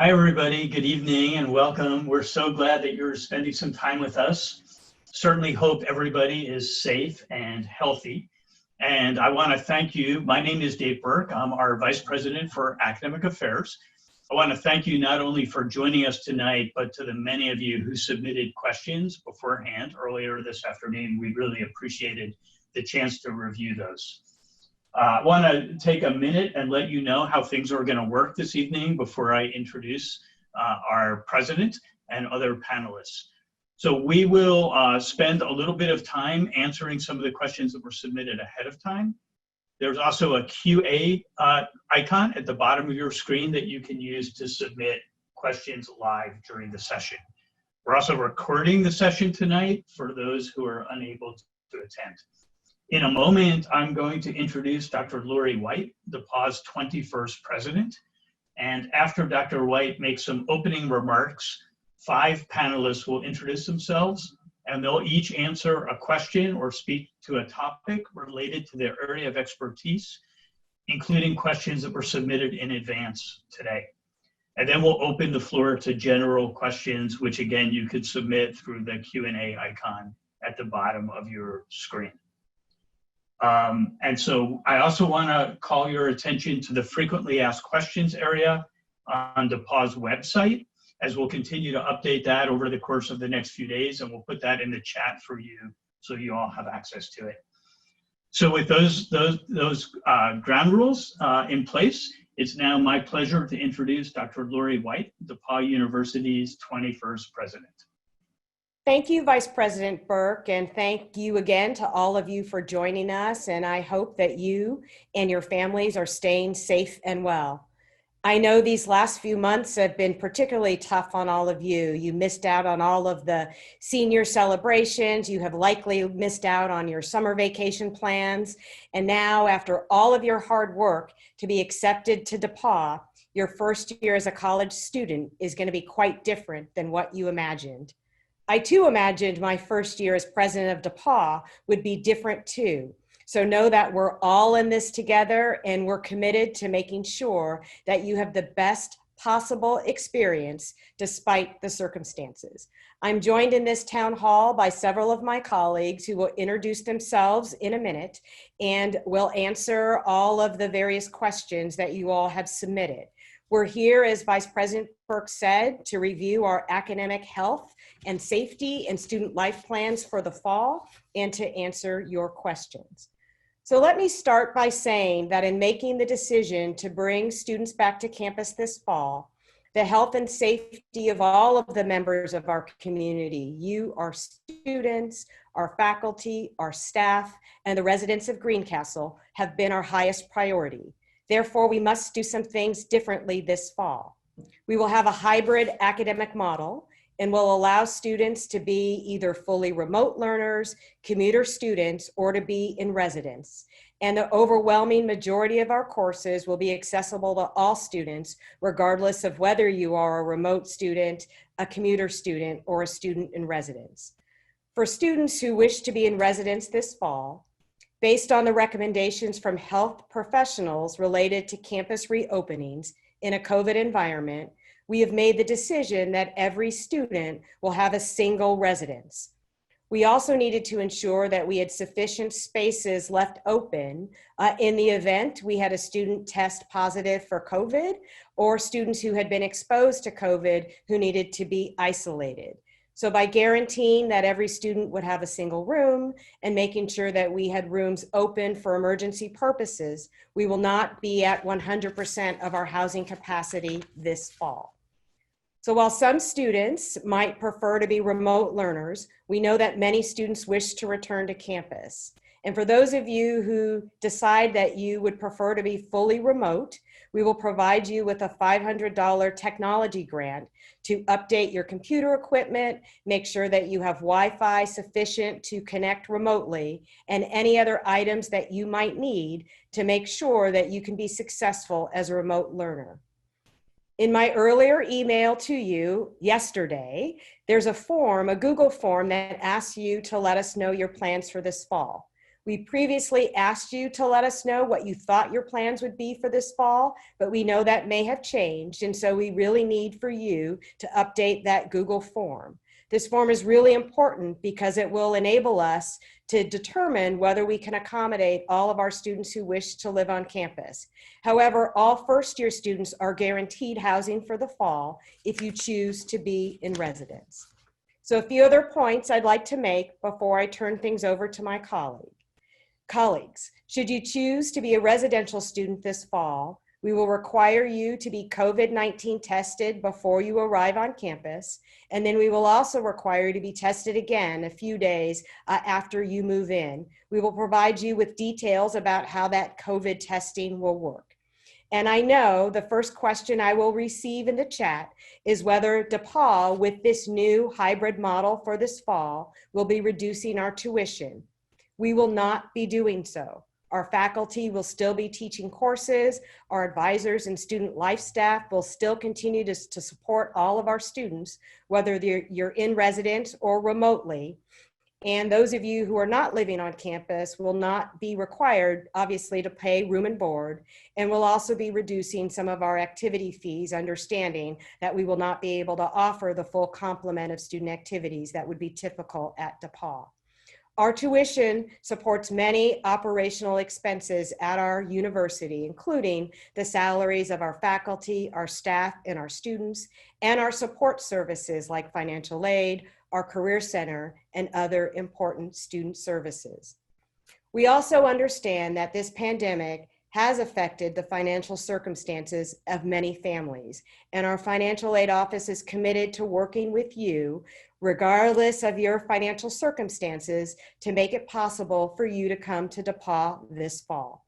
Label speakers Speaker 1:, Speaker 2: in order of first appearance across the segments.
Speaker 1: Hi, everybody. Good evening and welcome. We're so glad that you're spending some time with us. Certainly hope everybody is safe and healthy. And I want to thank you. My name is Dave Burke. I'm our Vice President for Academic Affairs. I want to thank you not only for joining us tonight, but to the many of you who submitted questions beforehand earlier this afternoon. We really appreciated the chance to review those. I want to take a minute and let you know how things are going to work this evening before I introduce our president and other panelists. So we will spend a little bit of time answering some of the questions that were submitted ahead of time. There's also a QA icon at the bottom of your screen that you can use to submit questions live during the session. We're also recording the session tonight for those who are unable to attend. In a moment, I'm going to introduce Dr. Lori White, DePauw's 21st president. And after Dr. White makes some opening remarks, 5 panelists will introduce themselves, and they'll each answer a question or speak to a topic related to their area of expertise, including questions that were submitted in advance today. And then we'll open the floor to general questions, which again, you could submit through the Q&A icon at the bottom of your screen. And so I also want to call your attention to the frequently asked questions area on DePauw's website, as we'll continue to update that over the course of the next few days, and we'll put that in the chat for you so you all have access to it. So with those ground rules in place, it's now my pleasure to introduce Dr. Lori White, DePauw University's 21st president.
Speaker 2: Thank you, Vice President Burke, and thank you again to all of you for joining us, and I hope that you and your families are staying safe and well. I know these last few months have been particularly tough on all of you. You missed out on all of the senior celebrations, you have likely missed out on your summer vacation plans, and now after all of your hard work to be accepted to DePauw, your first year as a college student is going to be quite different than what you imagined. I too imagined my first year as president of DePauw would be different too. So know that we're all in this together and we're committed to making sure that you have the best possible experience despite the circumstances. I'm joined in this town hall by several of my colleagues who will introduce themselves in a minute and will answer all of the various questions that you all have submitted. We're here, as Vice President Burke said, to review our academic health and safety and student life plans for the fall and to answer your questions. So let me start by saying that in making the decision to bring students back to campus this fall, the health and safety of all of the members of our community, you, our students, our faculty, our staff, and the residents of Greencastle have been our highest priority. Therefore, we must do some things differently this fall. We will have a hybrid academic model and will allow students to be either fully remote learners, commuter students, or to be in residence. And the overwhelming majority of our courses will be accessible to all students, regardless of whether you are a remote student, a commuter student, or a student in residence. For students who wish to be in residence this fall, based on the recommendations from health professionals related to campus reopenings in a COVID environment, we have made the decision that every student will have a single residence. We also needed to ensure that we had sufficient spaces left open in the event we had a student test positive for COVID or students who had been exposed to COVID who needed to be isolated. So by guaranteeing that every student would have a single room and making sure that we had rooms open for emergency purposes, we will not be at 100% of our housing capacity this fall. So while some students might prefer to be remote learners, we know that many students wish to return to campus. And for those of you who decide that you would prefer to be fully remote, we will provide you with a $500 technology grant to update your computer equipment, make sure that you have Wi-Fi sufficient to connect remotely, and any other items that you might need to make sure that you can be successful as a remote learner. In my earlier email to you yesterday, there's a form, a Google form that asks you to let us know your plans for this fall. We previously asked you to let us know what you thought your plans would be for this fall, but we know that may have changed, and so we really need for you to update that Google form. This form is really important because it will enable us to determine whether we can accommodate all of our students who wish to live on campus. However, all first-year students are guaranteed housing for the fall if you choose to be in residence. So a few other points I'd like to make before I turn things over to my colleagues. Should you choose to be a residential student this fall, we will require you to be COVID-19 tested before you arrive on campus, and then we will also require you to be tested again a few days after you move in. We will provide you with details about how that COVID testing will work. And I know the first question I will receive in the chat is whether DePauw, with this new hybrid model for this fall, will be reducing our tuition. We will not be doing so. Our faculty will still be teaching courses. Our advisors and student life staff will still continue to support all of our students, whether you're in residence or remotely. And those of you who are not living on campus will not be required, obviously, to pay room and board, and we'll also be reducing some of our activity fees, understanding that we will not be able to offer the full complement of student activities that would be typical at DePauw. Our tuition supports many operational expenses at our university, including the salaries of our faculty, our staff, and our students, and our support services like financial aid, our career center, and other important student services. We also understand that this pandemic has affected the financial circumstances of many families, and our financial aid office is committed to working with you, regardless of your financial circumstances, to make it possible for you to come to DePauw this fall.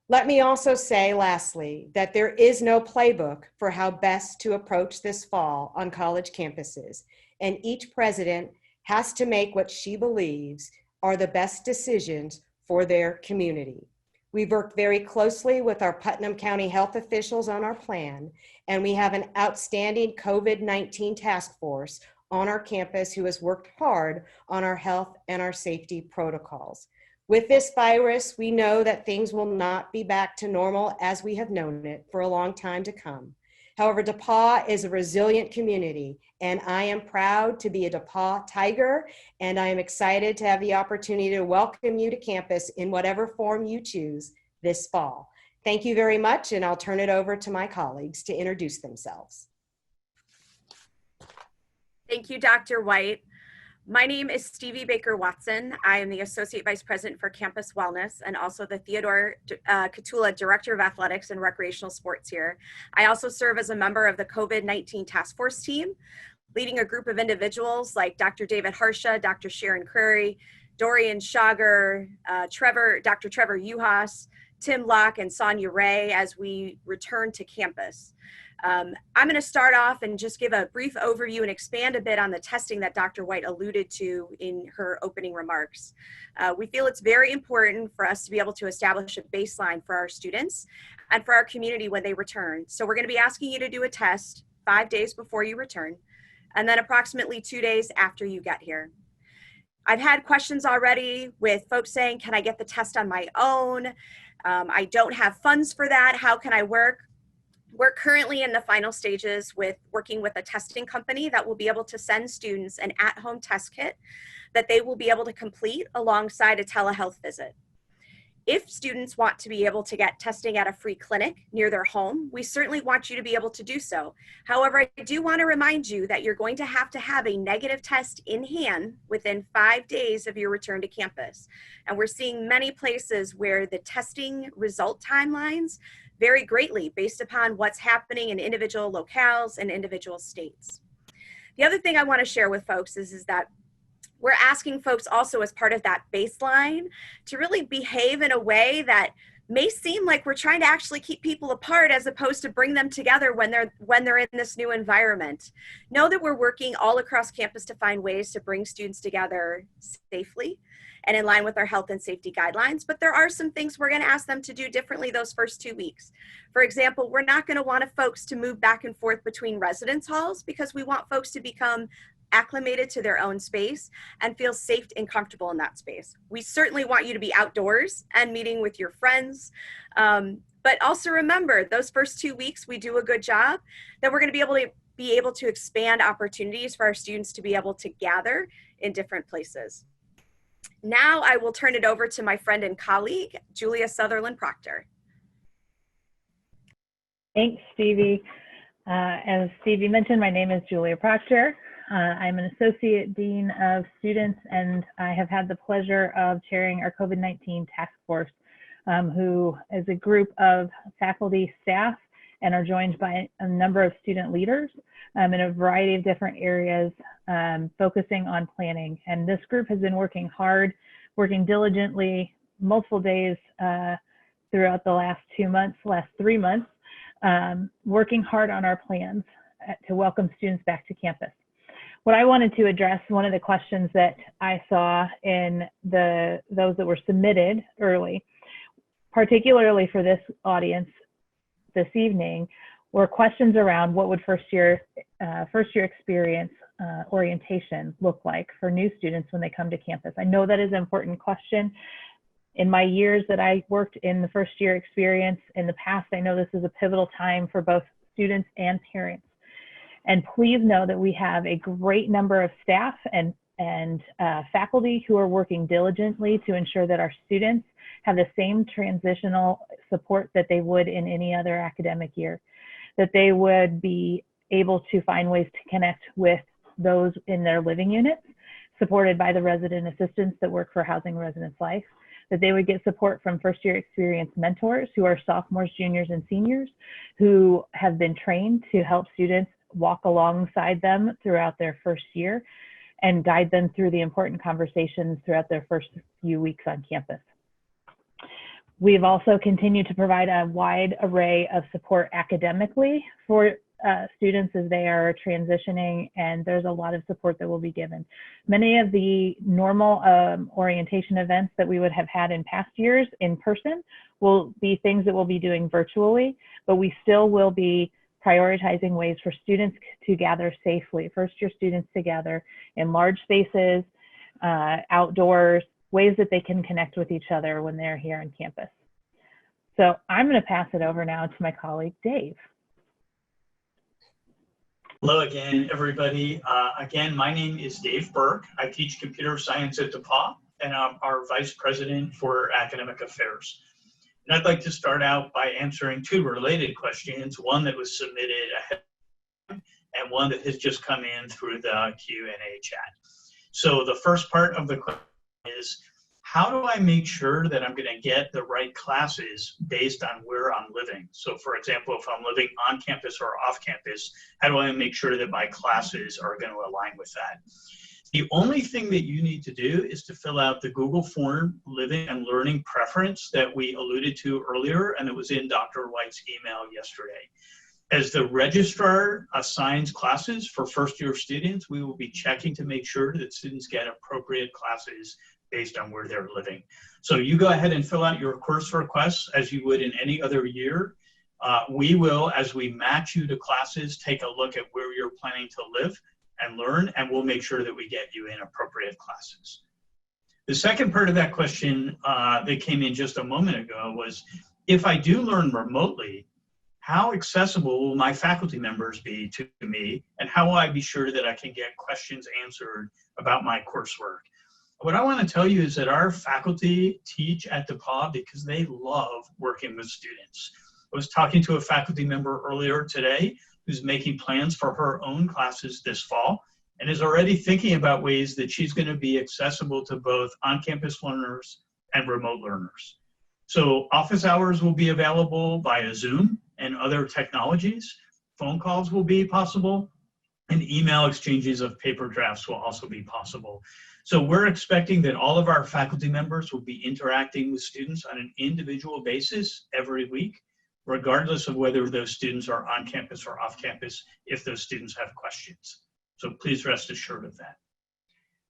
Speaker 2: Let me also say, lastly, that there is no playbook for how best to approach this fall on college campuses, and each president has to make what she believes are the best decisions for their community. We've worked very closely with our Putnam County health officials on our plan, and we have an outstanding COVID-19 task force on our campus who has worked hard on our health and our safety protocols. With this virus, we know that things will not be back to normal as we have known it for a long time to come. However, DePauw is a resilient community, and I am proud to be a DePauw Tiger, and I am excited to have the opportunity to welcome you to campus in whatever form you choose this fall. Thank you very much, and I'll turn it over to my colleagues to introduce themselves.
Speaker 3: Thank you, Dr. White. My name is Stevie Baker Watson. I am the Associate Vice President for Campus Wellness and also the Theodore Catula Director of Athletics and Recreational Sports here. I also serve as a member of the COVID-19 Task Force team, leading a group of individuals like Dr. David Harsha, Dr. Sharon Curry, Dorian Shager, Dr. Trevor Uhas, Tim Locke, and Sonia Ray as we return to campus. I'm going to start off and just give a brief overview and expand a bit on the testing that Dr. White alluded to in her opening remarks. We feel it's very important for us to be able to establish a baseline for our students and for our community when they return. So we're going to be asking you to do a test 5 days before you return, and then approximately 2 days after you get here. I've had questions already with folks saying, can I get the test on my own? I don't have funds for that. How can I work? We're currently in the final stages with working with a testing company that will be able to send students an at-home test kit that they will be able to complete alongside a telehealth visit. If students want to be able to get testing at a free clinic near their home, we certainly want you to be able to do so. However, I do want to remind you that you're going to have a negative test in hand within 5 days of your return to campus. And we're seeing many places where the testing result timelines vary greatly based upon what's happening in individual locales and individual states. The other thing I want to share with folks is that we're asking folks also as part of that baseline to really behave in a way that may seem like we're trying to actually keep people apart as opposed to bring them together when they're in this new environment. Know that we're working all across campus to find ways to bring students together safely and in line with our health and safety guidelines, but there are some things we're going to ask them to do differently those first 2 weeks. For example, we're not going to want folks to move back and forth between residence halls because we want folks to become acclimated to their own space and feel safe and comfortable in that space. We certainly want you to be outdoors and meeting with your friends. But also remember, those first 2 weeks, we do a good job, that we're going to be able to expand opportunities for our students to be able to gather in different places. Now I will turn it over to my friend and colleague, Julia Sutherland Proctor.
Speaker 4: Thanks, Stevie. As Stevie mentioned, my name is Julia Proctor. I'm an Associate Dean of Students, and I have had the pleasure of chairing our COVID-19 task force, who is a group of faculty, staff, and are joined by a number of student leaders in a variety of different areas, focusing on planning. And this group has been working hard, working diligently, multiple days throughout the last 3 months, working hard on our plans to welcome students back to campus. What I wanted to address, one of the questions that I saw in those that were submitted early, particularly for this audience this evening, were questions around what would first year experience orientation look like for new students when they come to campus. I know that is an important question. In my years that I worked in the first year experience in the past, I know this is a pivotal time for both students and parents. And please know that we have a great number of staff and faculty who are working diligently to ensure that our students have the same transitional support that they would in any other academic year, that they would be able to find ways to connect with those in their living units, supported by the resident assistants that work for Housing Residence Life, that they would get support from first year experience mentors who are sophomores, juniors, and seniors who have been trained to help students walk alongside them throughout their first year and guide them through the important conversations throughout their first few weeks on campus. We've also continued to provide a wide array of support academically for students as they are transitioning, and there's a lot of support that will be given. Many of the normal orientation events that we would have had in past years in person will be things that we'll be doing virtually, but we still will be prioritizing ways for students to gather safely, first year students to gather in large spaces, outdoors, ways that they can connect with each other when they're here on campus. So I'm going to pass it over now to my colleague, Dave.
Speaker 1: Hello again, everybody. Again, my name is Dave Burke. I teach computer science at DePauw, and I'm our Vice President for Academic Affairs. And I'd like to start out by answering two related questions, one that was submitted ahead and one that has just come in through the Q&A chat. So the first part of the question is, how do I make sure that I'm going to get the right classes based on where I'm living? So for example, if I'm living on campus or off campus, how do I make sure that my classes are going to align with that? The only thing that you need to do is to fill out the Google form living and learning preference that we alluded to earlier, and it was in Dr. White's email yesterday. As the registrar assigns classes for first year students, we will be checking to make sure that students get appropriate classes based on where they're living. So you go ahead and fill out your course requests as you would in any other year. We will, as we match you to classes, take a look at where you're planning to live and learn, and we'll make sure that we get you in appropriate classes. The second part of that question that came in just a moment ago was, if I do learn remotely, how accessible will my faculty members be to me, and how will I be sure that I can get questions answered about my coursework? What I want to tell you is that our faculty teach at DePauw because they love working with students. I was talking to a faculty member earlier today who's making plans for her own classes this fall and is already thinking about ways that she's going to be accessible to both on-campus learners and remote learners. So office hours will be available via Zoom and other technologies. Phone calls will be possible, and email exchanges of paper drafts will also be possible. So we're expecting that all of our faculty members will be interacting with students on an individual basis every week, regardless of whether those students are on campus or off campus, if those students have questions. So please rest assured of that.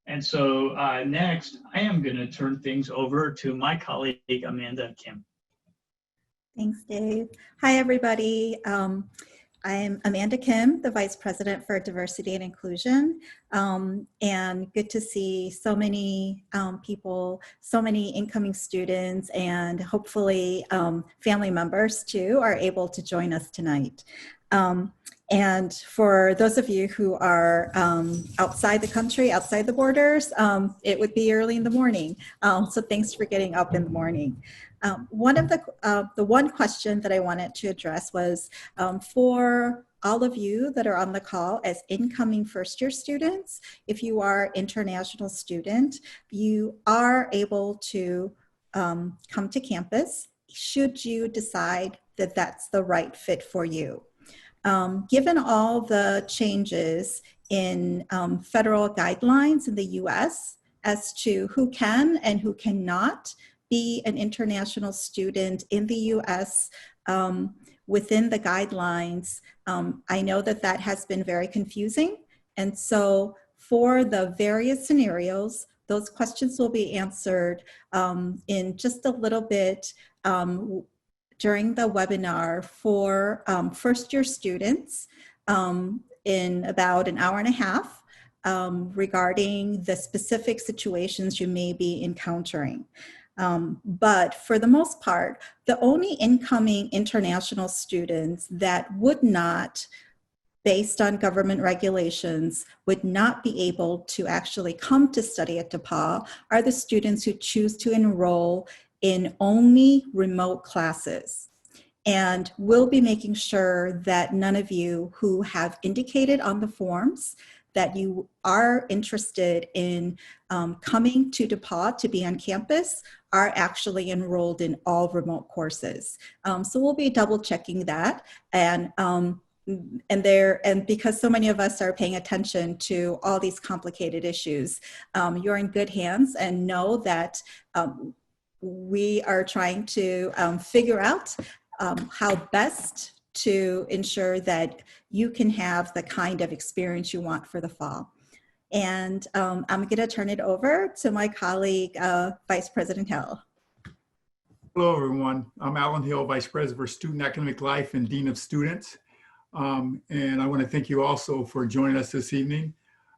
Speaker 1: And so next, I am going to turn things over to my colleague, Amanda Kim.
Speaker 5: Thanks, Dave. Hi, everybody. I'm Amanda Kim, the Vice President for Diversity and Inclusion, and good to see so many people, so many incoming students, and hopefully family members too are able to join us tonight. And for those of you who are outside the country, outside the borders, it would be early in the morning. So thanks for getting up in the morning. One of the one question that I wanted to address was for all of you that are on the call as incoming first-year students, if you are international student, you are able to come to campus should you decide that that's the right fit for you. Given all the changes in federal guidelines in the US as to who can and who cannot be an international student in the US within the guidelines, I know that that has been very confusing. And so for the various scenarios, those questions will be answered in just a little bit during the webinar for first-year students in about an hour and a half regarding the specific situations you may be encountering. But for the most part, the only incoming international students that would not, based on government regulations, would not be able to actually come to study at DePauw are the students who choose to enroll in only remote classes. And we'll be making sure that none of you who have indicated on the forms that you are interested in coming to DePauw to be on campus are actually enrolled in all remote courses. So we'll be double checking that. And because so many of us are paying attention to all these complicated issues, you're in good hands, and know that we are trying to figure out how best to ensure that you can have the kind of experience you want for the fall. And I'm going to turn it over to my colleague, Vice President Hill.
Speaker 6: Hello, everyone. I'm Alan Hill, Vice President for Student Academic Life and Dean of Students. And I want to thank you also for joining us this evening.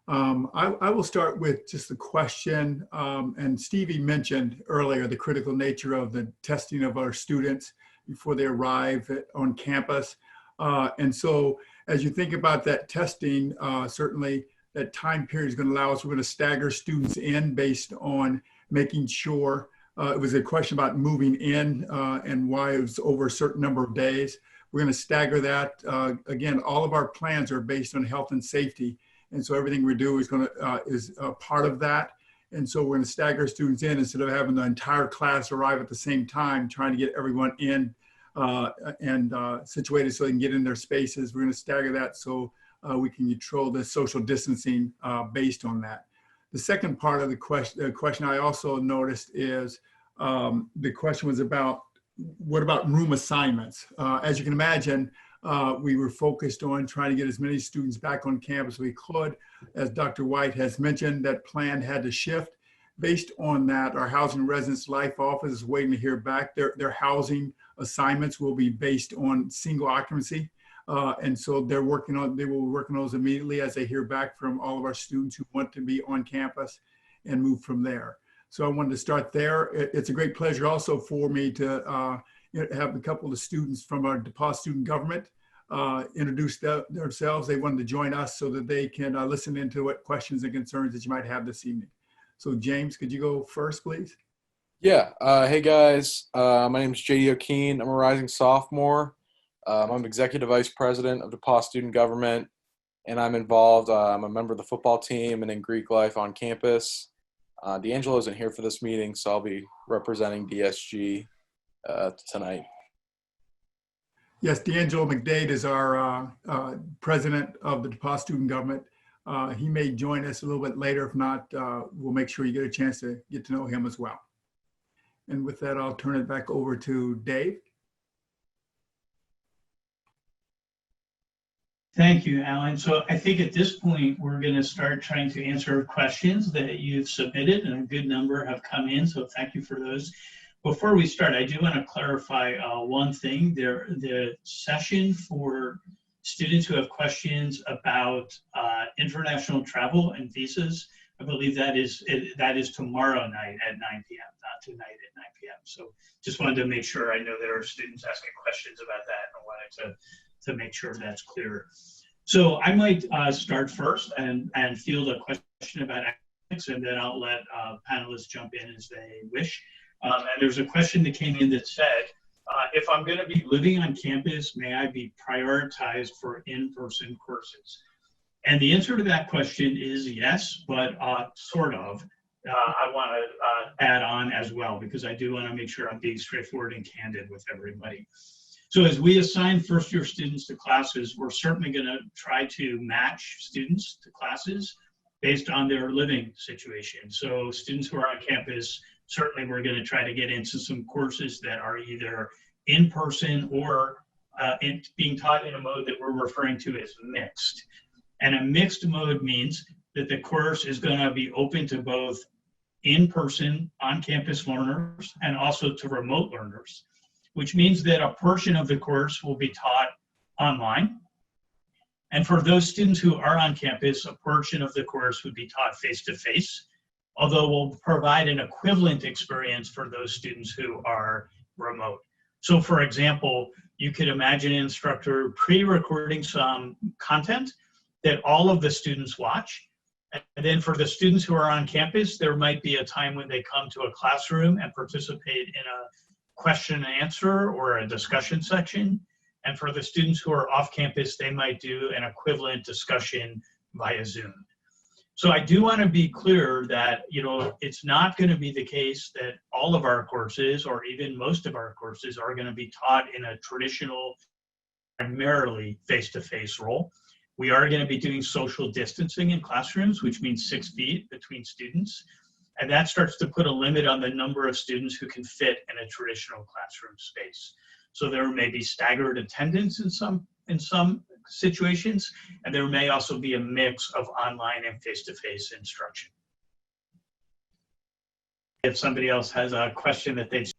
Speaker 6: I will start with just a question, and Stevie mentioned earlier the critical nature of the testing of our students before they arrive on campus. And so as you think about that testing, certainly that time period is going to allow us, we're going to stagger students in based on making sure, it was a question about moving in and why it was over a certain number of days. We're going to stagger that. Again, all of our plans are based on health and safety. And so everything we do is a part of that. And so we're going to stagger students in instead of having the entire class arrive at the same time, trying to get everyone in and situated so they can get in their spaces. We're going to stagger that so we can control the social distancing based on that. The second part of the question I also noticed is the question was about, what about room assignments? As you can imagine, we were focused on trying to get as many students back on campus as we could. As Dr. White has mentioned, that plan had to shift. Based on that, our Housing Residence Life Office is waiting to hear back. Their housing assignments will be based on single occupancy. And so they will work on those immediately as they hear back from all of our students who want to be on campus and move from there. So I wanted to start there. It's a great pleasure also for me to have a couple of students from our DePauw student government introduce themselves. They wanted to join us so that they can listen into what questions and concerns that you might have this evening. So James, could you go first, please?
Speaker 7: Yeah. Hey guys, my name is JD O'Keen. I'm a rising sophomore. I'm Executive Vice President of DePauw Student Government, and I'm involved. I'm a member of the football team and in Greek life on campus. D'Angelo isn't here for this meeting, so I'll be representing DSG tonight.
Speaker 6: Yes, D'Angelo McDade is our president of the DePauw Student Government. He may join us a little bit later. If not, we'll make sure you get a chance to get to know him as well. And with that, I'll turn it back over to Dave.
Speaker 1: Thank you, Alan. So I think at this point, we're going to start trying to answer questions that you've submitted, and a good number have come in. So thank you for those. Before we start, I do want to clarify one thing. The session for students who have questions about international travel and visas. I believe that is tomorrow night at 9 p.m., not tonight at 9 p.m. So just wanted to make sure. I know there are students asking questions about that, and I wanted to make sure that's clear. So I might start first and field a question about academics, and then I'll let panelists jump in as they wish. And there's a question that came in that said, if I'm going to be living on campus, may I be prioritized for in-person courses? And the answer to that question is yes, but sort of. I want to add on as well, because I do want to make sure I'm being straightforward and candid with everybody. So as we assign first-year students to classes, we're certainly going to try to match students to classes based on their living situation. So students who are on campus, certainly we're going to try to get into some courses that are either in person or being taught in a mode that we're referring to as mixed. And a mixed mode means that the course is going to be open to both in-person, on-campus learners and also to remote learners, which means that a portion of the course will be taught online. And for those students who are on campus, a portion of the course would be taught face-to-face, although we'll provide an equivalent experience for those students who are remote. So for example, you could imagine an instructor pre-recording some content that all of the students watch. And then for the students who are on campus, there might be a time when they come to a classroom and participate in a question and answer or a discussion section. And for the students who are off campus, they might do an equivalent discussion via Zoom. So I do want to be clear that, it's not going to be the case that all of our courses or even most of our courses are going to be taught in a traditional, primarily face-to-face role. We are going to be doing social distancing in classrooms, which means 6 feet between students. And that starts to put a limit on the number of students who can fit in a traditional classroom space. So there may be staggered attendance in some situations, and there may also be a mix of online and face-to-face instruction. If somebody else has a question that they've.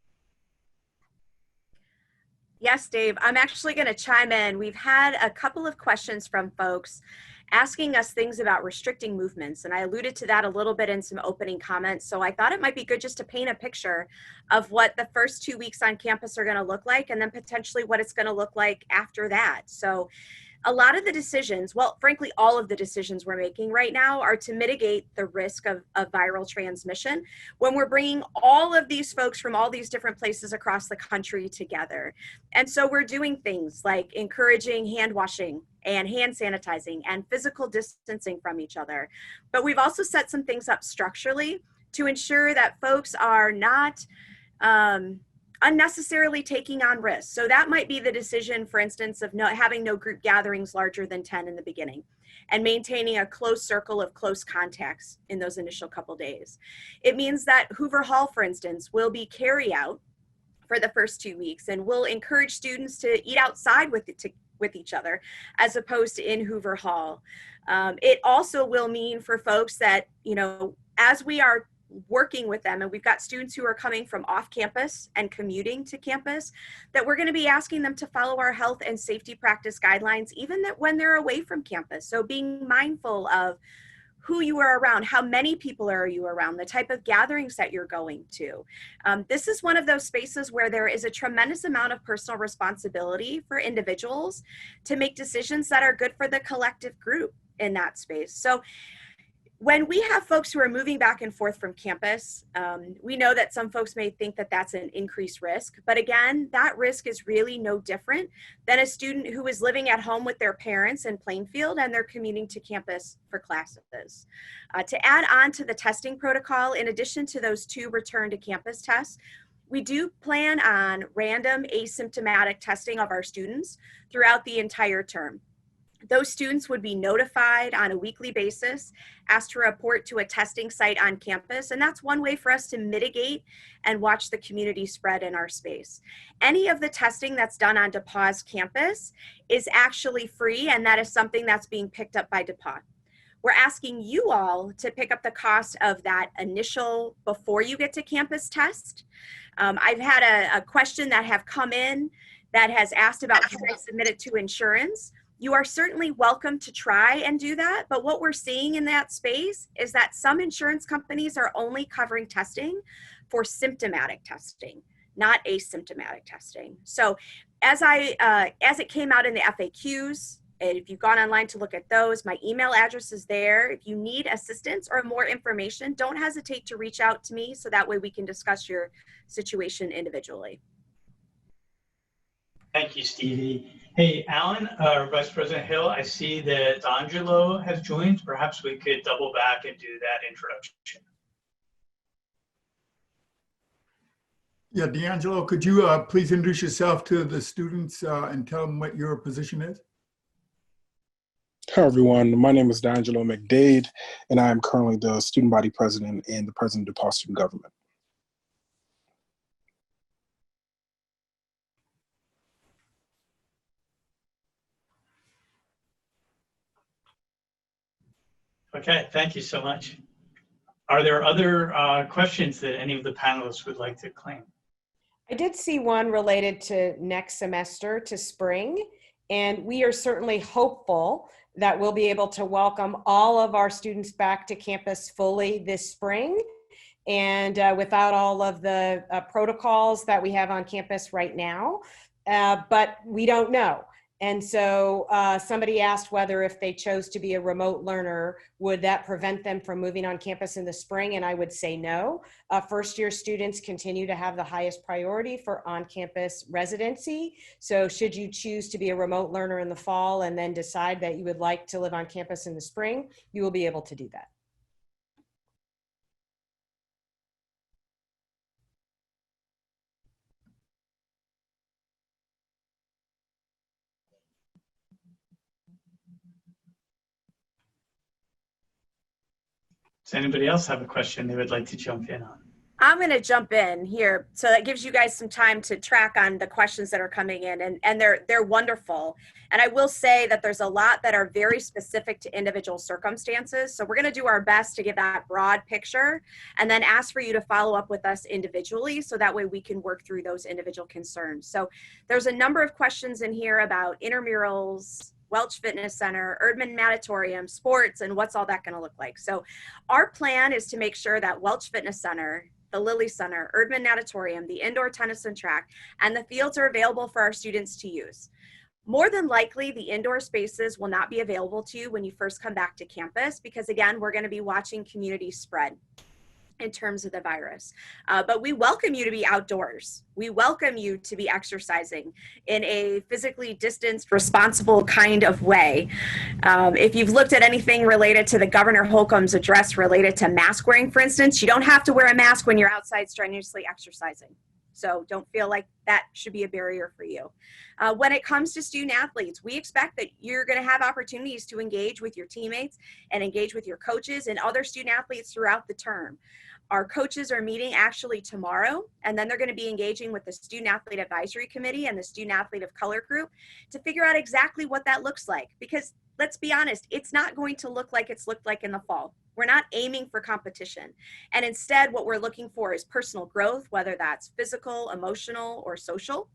Speaker 3: Yes, Dave, I'm actually going to chime in. We've had a couple of questions from folks asking us things about restricting movements, and I alluded to that a little bit in some opening comments. So I thought it might be good just to paint a picture of what the first 2 weeks on campus are going to look like, and then potentially what it's going to look like after that. So a lot of the decisions, well, frankly, all of the decisions we're making right now are to mitigate the risk of viral transmission when we're bringing all of these folks from all these different places across the country together. And so we're doing things like encouraging hand washing and hand sanitizing and physical distancing from each other. But we've also set some things up structurally to ensure that folks are not unnecessarily taking on risks. So that might be the decision, for instance, of having no group gatherings larger than 10 in the beginning and maintaining a close circle of close contacts in those initial couple days. It means that Hoover Hall, for instance, will be carry out for the first 2 weeks, and we'll encourage students to eat outside with each other as opposed to in Hoover Hall. It also will mean for folks that, as we are working with them, and we've got students who are coming from off campus and commuting to campus, that we're going to be asking them to follow our health and safety practice guidelines, even that when they're away from campus. So being mindful of who you are around, how many people are you around, the type of gatherings that you're going to. This is one of those spaces where there is a tremendous amount of personal responsibility for individuals to make decisions that are good for the collective group in that space. So when we have folks who are moving back and forth from campus, we know that some folks may think that that's an increased risk, but again, that risk is really no different than a student who is living at home with their parents in Plainfield and they're commuting to campus for classes. To add on to the testing protocol, in addition to those 2 return to campus tests, we do plan on random asymptomatic testing of our students throughout the entire term. Those students would be notified on a weekly basis, asked to report to a testing site on campus, and that's one way for us to mitigate and watch the community spread in our space. Any of the testing that's done on DePauw's campus is actually free, and that is something that's being picked up by DePauw. We're asking you all to pick up the cost of that initial before you get to campus test. I've had a question that have come in that has asked about, can I submit it to insurance? You are certainly welcome to try and do that, but what we're seeing in that space is that some insurance companies are only covering testing for symptomatic testing, not asymptomatic testing. So as it came out in the FAQs, and if you've gone online to look at those, my email address is there. If you need assistance or more information, don't hesitate to reach out to me so that way we can discuss your situation individually.
Speaker 1: Thank you, Stevie. Hey, Alan, Vice President Hill, I see that Angelo has joined. Perhaps we could double back and do that introduction.
Speaker 6: Yeah, D'Angelo, could you please introduce yourself to the students and tell them what your position is?
Speaker 8: Hi, everyone. My name is D'Angelo McDade, and I am currently the student body president and the president of DePauw Student Government.
Speaker 1: Okay, thank you so much. Are there other questions that any of the panelists would like to claim?
Speaker 2: I did see one related to next semester, to spring, and we are certainly hopeful that we'll be able to welcome all of our students back to campus fully this spring, and without all of the protocols that we have on campus right now, but we don't know. And so somebody asked whether if they chose to be a remote learner, would that prevent them from moving on campus in the spring? And I would say no. First-year students continue to have the highest priority for on-campus residency. So should you choose to be a remote learner in the fall and then decide that you would like to live on campus in the spring, you will be able to do that.
Speaker 1: Does anybody else have a question they would like to jump in on?
Speaker 3: I'm going to jump in here. So that gives you guys some time to track on the questions that are coming in, and they're wonderful. And I will say that there's a lot that are very specific to individual circumstances. So we're going to do our best to give that broad picture and then ask for you to follow up with us individually so that way we can work through those individual concerns. So there's a number of questions in here about intramurals, Welch Fitness Center, Erdman Natatorium, sports, and what's all that going to look like. So our plan is to make sure that Welch Fitness Center, the Lilly Center, Erdman Natatorium, the indoor tennis and track, and the fields are available for our students to use. More than likely, the indoor spaces will not be available to you when you first come back to campus because, again, we're going to be watching community spread in terms of the virus. But we welcome you to be outdoors. We welcome you to be exercising in a physically distanced, responsible kind of way. If you've looked at anything related to the Governor Holcomb's address related to mask wearing, for instance, you don't have to wear a mask when you're outside strenuously exercising. So don't feel like that should be a barrier for you. When it comes to student athletes, we expect that you're going to have opportunities to engage with your teammates and engage with your coaches and other student athletes throughout the term. Our coaches are meeting actually tomorrow, and then they're going to be engaging with the Student Athlete Advisory Committee and the Student Athlete of Color group to figure out exactly what that looks like. Because let's be honest, it's not going to look like it's looked like in the fall. We're not aiming for competition. And instead, what we're looking for is personal growth, whether that's physical, emotional, or social.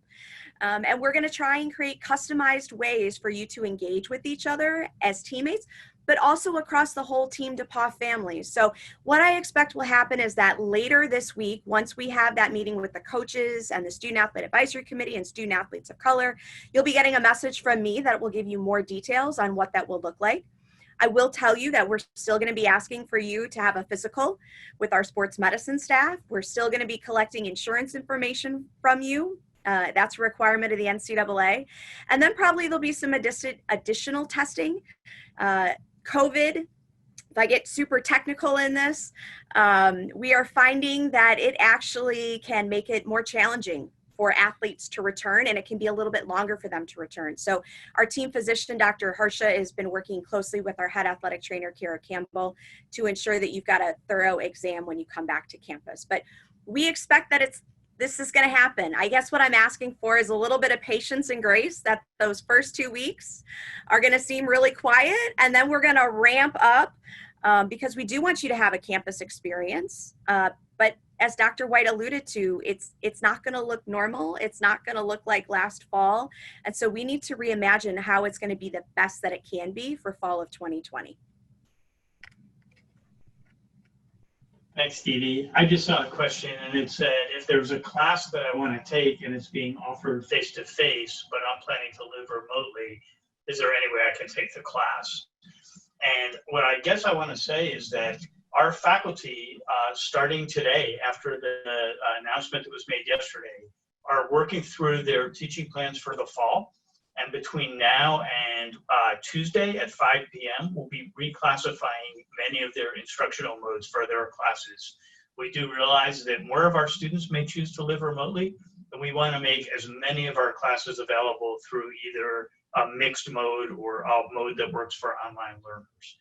Speaker 3: And we're going to try and create customized ways for you to engage with each other as teammates, but also across the whole Team DePauw family. So what I expect will happen is that later this week, once we have that meeting with the coaches and the Student Athlete Advisory Committee and Student Athletes of Color, you'll be getting a message from me that will give you more details on what that will look like. I will tell you that we're still going to be asking for you to have a physical with our sports medicine staff. We're still going to be collecting insurance information from you. That's a requirement of the NCAA. And then probably there'll be some additional testing. COVID, if I get super technical in this, we are finding that it actually can make it more challenging for athletes to return, and it can be a little bit longer for them to return. So our team physician, Dr. Harsha, has been working closely with our head athletic trainer, Kara Campbell, to ensure that you've got a thorough exam when you come back to campus. But we expect that this is going to happen. I guess what I'm asking for is a little bit of patience and grace, that those first 2 weeks are going to seem really quiet, and then we're going to ramp up because we do want you to have a campus experience. But as Dr. White alluded to, it's not going to look normal. It's not going to look like last fall. And so we need to reimagine how it's going to be the best that it can be for fall of 2020.
Speaker 1: Thanks, Stevie. I just saw a question and it said, if there's a class that I want to take and it's being offered face-to-face, but I'm planning to live remotely, is there any way I can take the class? And what I guess I want to say is that our faculty, starting today, after the announcement that was made yesterday, are working through their teaching plans for the fall. And between now and Tuesday at 5 p.m., we'll be reclassifying many of their instructional modes for their classes. We do realize that more of our students may choose to live remotely, and we want to make as many of our classes available through either a mixed mode or a mode that works for online learners.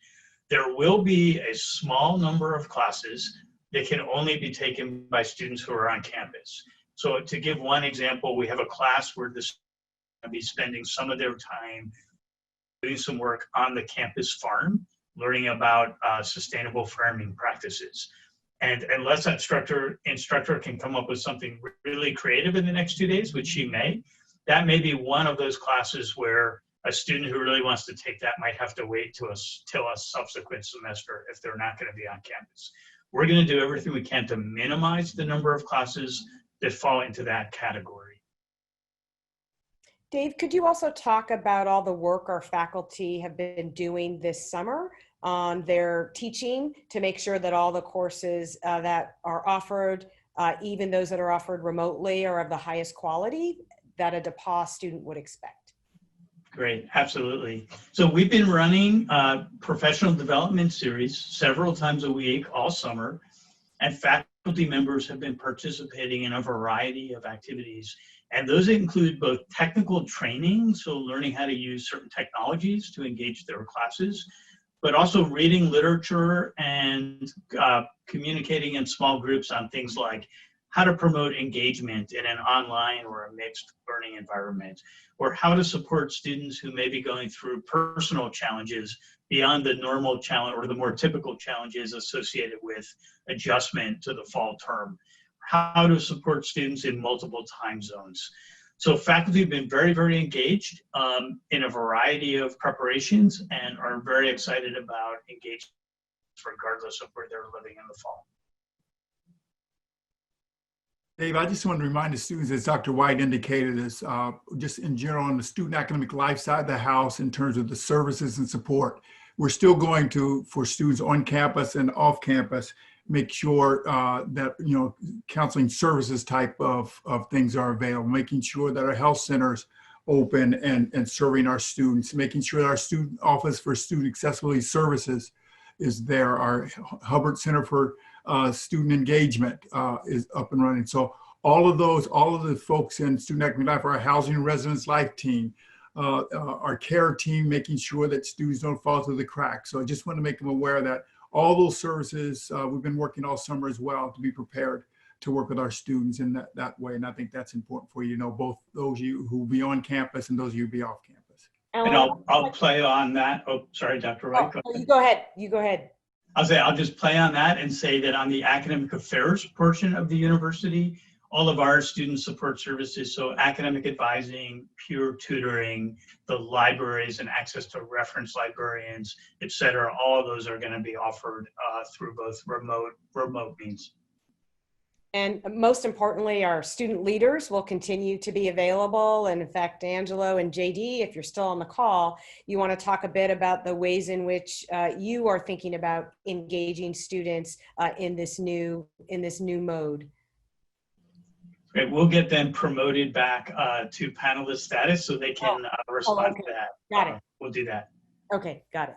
Speaker 1: There will be a small number of classes that can only be taken by students who are on campus. So to give one example, we have a class where this will be spending some of their time doing some work on the campus farm, learning about sustainable farming practices. And unless that instructor can come up with something really creative in the next 2 days, which she may, that may be one of those classes where a student who really wants to take that might have to wait till a subsequent semester if they're not going to be on campus. We're going to do everything we can to minimize the number of classes that fall into that category.
Speaker 2: Dave, could you also talk about all the work our faculty have been doing this summer on their teaching to make sure that all the courses that are offered, even those that are offered remotely, are of the highest quality that a DePauw student would expect?
Speaker 1: Great, absolutely. So we've been running professional development series several times a week all summer, and faculty members have been participating in a variety of activities. And those include both technical training, so learning how to use certain technologies to engage their classes, but also reading literature and communicating in small groups on things like how to promote engagement in an online or a mixed learning environment, or how to support students who may be going through personal challenges beyond the normal challenge or the more typical challenges associated with adjustment to the fall term, how to support students in multiple time zones. So faculty have been very, very engaged in a variety of preparations and are very excited about engagement regardless of where they're living in the fall.
Speaker 6: Dave, I just want to remind the students, as Dr. White indicated, is just in general on the student academic life side of the house in terms of the services and support. We're still going to, for students on campus and off campus, make sure that, counseling services type of things are available, making sure that our health centers open and serving our students, making sure that our student office for student accessibility services is there. Our Hubbard Center for Student Engagement is up and running. So all of the folks in student academic life, our housing and residence life team, our care team, making sure that students don't fall through the cracks. So I just want to make them aware that all those services, we've been working all summer as well to be prepared to work with our students in that way. And I think that's important for you to know, both those of you who will be on campus and those of you who will be off campus.
Speaker 1: And I'll play on that. Oh, sorry, Dr. Wright.
Speaker 2: You go ahead. You go ahead.
Speaker 1: I'll just play on that and say that on the academic affairs portion of the university, all of our student support services, so academic advising, peer tutoring, the libraries and access to reference librarians, et cetera, all of those are going to be offered through both remote means.
Speaker 2: And most importantly, our student leaders will continue to be available. And in fact, Angelo and JD, if you're still on the call, you want to talk a bit about the ways in which you are thinking about engaging students in this new mode.
Speaker 1: Great. We'll get them promoted back to panelist status so they can respond to that.
Speaker 2: Got it.
Speaker 1: We'll do that.
Speaker 2: Okay, got it.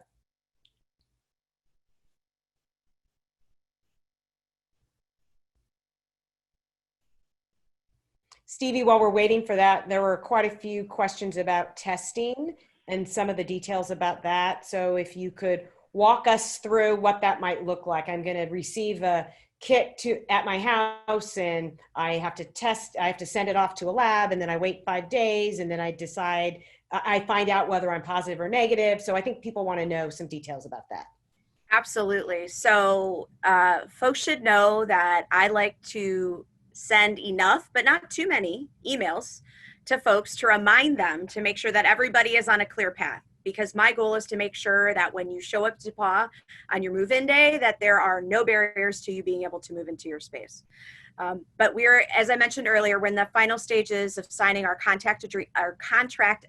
Speaker 2: Stevie, while we're waiting for that, there were quite a few questions about testing and some of the details about that. So if you could walk us through what that might look like. I'm going to receive a kit at my house and I have to test, I have to send it off to a lab, and then I wait 5 days and then I find out whether I'm positive or negative. So I think people want to know some details about that.
Speaker 3: Absolutely. So folks should know that I like to send enough, but not too many emails to folks to remind them to make sure that everybody is on a clear path. Because my goal is to make sure that when you show up to DePauw on your move-in day, that there are no barriers to you being able to move into your space. But we're, as I mentioned earlier, we're in the final stages of signing our contract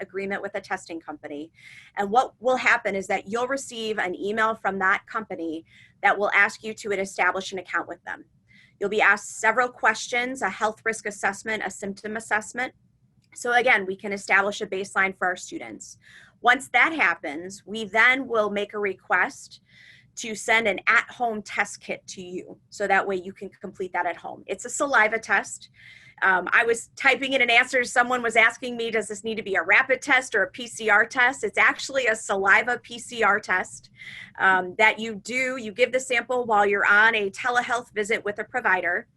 Speaker 3: agreement with a testing company. And what will happen is that you'll receive an email from that company that will ask you to establish an account with them. You'll be asked several questions, a health risk assessment, a symptom assessment. So again, we can establish a baseline for our students. Once that happens, we then will make a request to send an at-home test kit to you. So that way you can complete that at home. It's a saliva test. I was typing in an answer. Someone was asking me, does this need to be a rapid test or a PCR test? It's actually a saliva PCR test that you give the sample while you're on a telehealth visit with a provider.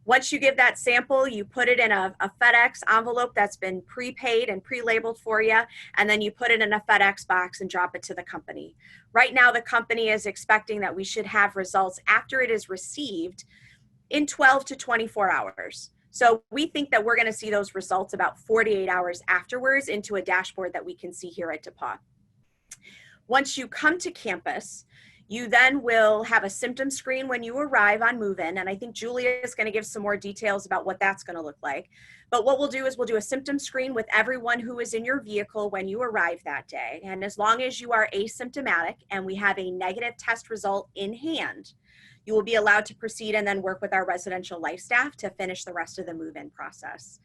Speaker 3: Once you give that sample, you put it in a FedEx envelope that's been prepaid and pre-labeled for you, and then you put it in a FedEx box and drop it to the company. Right now, the company is expecting that we should have results after it is received in 12 to 24 hours. So we think that we're going to see those results about 48 hours afterwards into a dashboard that we can see here at DePauw. Once you come to campus, you then will have a symptom screen when you arrive on move-in, and I think Julia is going to give some more details about what that's going to look like. But what we'll do is we'll do a symptom screen with everyone who is in your vehicle when you arrive that day. And as long as you are asymptomatic and we have a negative test result in hand, you will be allowed to proceed and then work with our residential life staff to finish the rest of the move-in process.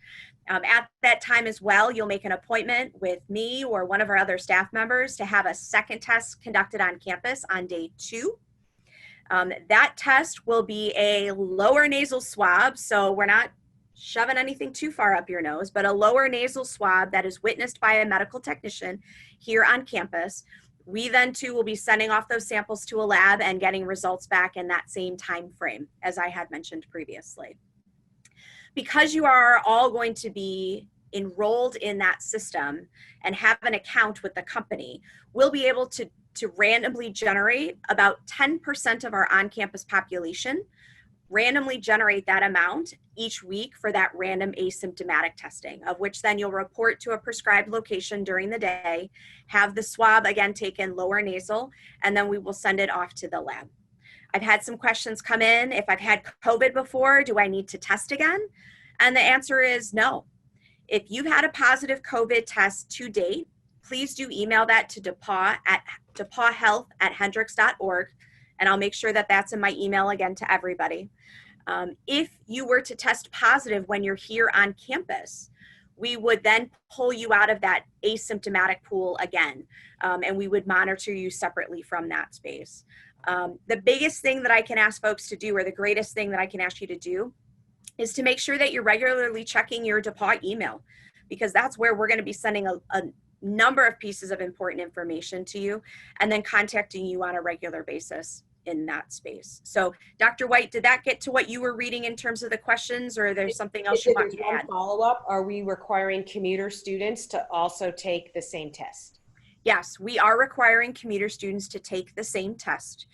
Speaker 3: At that time as well, you'll make an appointment with me or one of our other staff members to have a second test conducted on campus on day 2. That test will be a lower nasal swab, so we're not shoving anything too far up your nose, but a lower nasal swab that is witnessed by a medical technician here on campus. We then too will be sending off those samples to a lab and getting results back in that same time frame as I had mentioned previously. Because you are all going to be enrolled in that system and have an account with the company, we'll be able to randomly generate about 10% of our on-campus population, randomly generate that amount each week for that random asymptomatic testing, of which then you'll report to a prescribed location during the day, have the swab again taken lower nasal, and then we will send it off to the lab. I've had some questions come in. If I've had COVID before, do I need to test again? And the answer is no. If you've had a positive COVID test to date, please do email that to DePauw at DePauwHealth@hendrix.org, and I'll make sure that that's in my email again to everybody. If you were to test positive when you're here on campus, we would then pull you out of that asymptomatic pool again, and we would monitor you separately from that space. The biggest thing that I can ask folks to do, or the greatest thing that I can ask you to do, is to make sure that you're regularly checking your DePauw email, because that's where we're going to be sending a number of pieces of important information to you and then contacting you on a regular basis in that space. So Dr. White, did that get to what you were reading in terms of the questions, or there's something else you want to add?
Speaker 2: Follow-up, are we requiring commuter students to also take the same test?
Speaker 3: Yes, we are requiring commuter students to take the same test.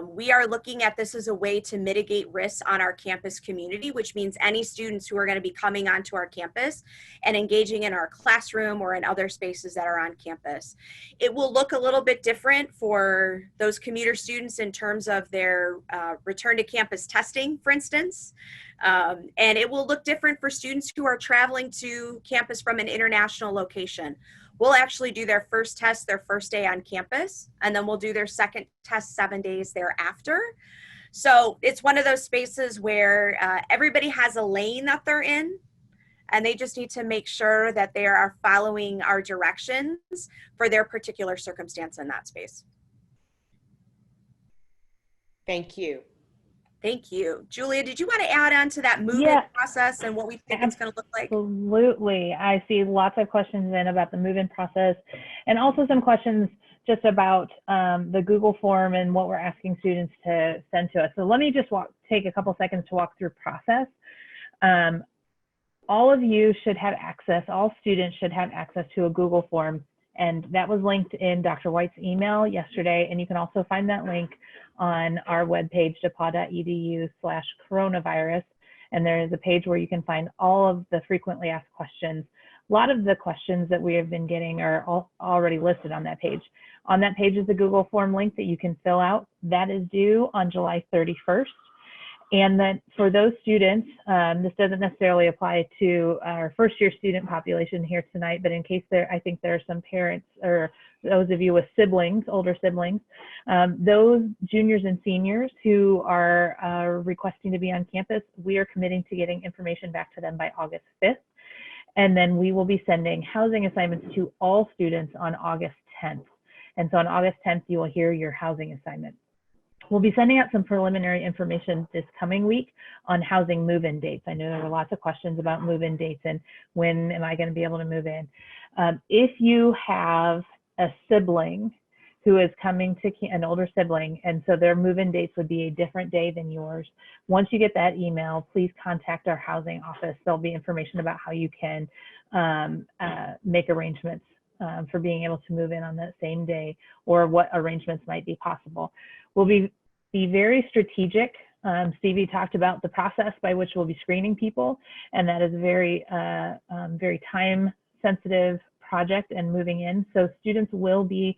Speaker 3: We are looking at this as a way to mitigate risks on our campus community, which means any students who are going to be coming onto our campus and engaging in our classroom or in other spaces that are on campus. It will look a little bit different for those commuter students in terms of their return to campus testing, for instance. And it will look different for students who are traveling to campus from an international location. We'll actually do their first test their first day on campus, and then we'll do their second test 7 days thereafter. So it's one of those spaces where everybody has a lane that they're in, and they just need to make sure that they are following our directions for their particular circumstance in that space.
Speaker 2: Thank you.
Speaker 3: Thank you. Julia, did you want to add on to that move-in process and what we think it's going to look like?
Speaker 4: Absolutely. I see lots of questions in about the move-in process, and also some questions just about the Google form and what we're asking students to send to us. So let me just take a couple seconds to walk through process. All of you should have access, all students should have access to a Google form, And that was linked in Dr. White's email yesterday. And you can also find that link on our webpage, depaw.edu/coronavirus. And there is a page where you can find all of the frequently asked questions. A lot of the questions that we have been getting are already listed on that page. On that page is a Google form link that you can fill out. That is due on July 31st. And then for those students, this doesn't necessarily apply to our first year student population here tonight, but in case I think there are some parents or those of you with siblings, older siblings, those juniors and seniors who are requesting to be on campus, we are committing to getting information back to them by August 5th. And then we will be sending housing assignments to all students on August 10th. And so on August 10th, you will hear your housing assignment. We'll be sending out some preliminary information this coming week on housing move-in dates. I know there were lots of questions about move-in dates and when am I going to be able to move in. If you have a sibling who is coming to an older sibling, and so their move-in dates would be a different day than yours, once you get that email, please contact our housing office. There'll be information about how you can make arrangements for being able to move in on that same day, or what arrangements might be possible. We'll be very strategic. Stevie talked about the process by which we'll be screening people, and that is a very time-sensitive project and moving in. So students will be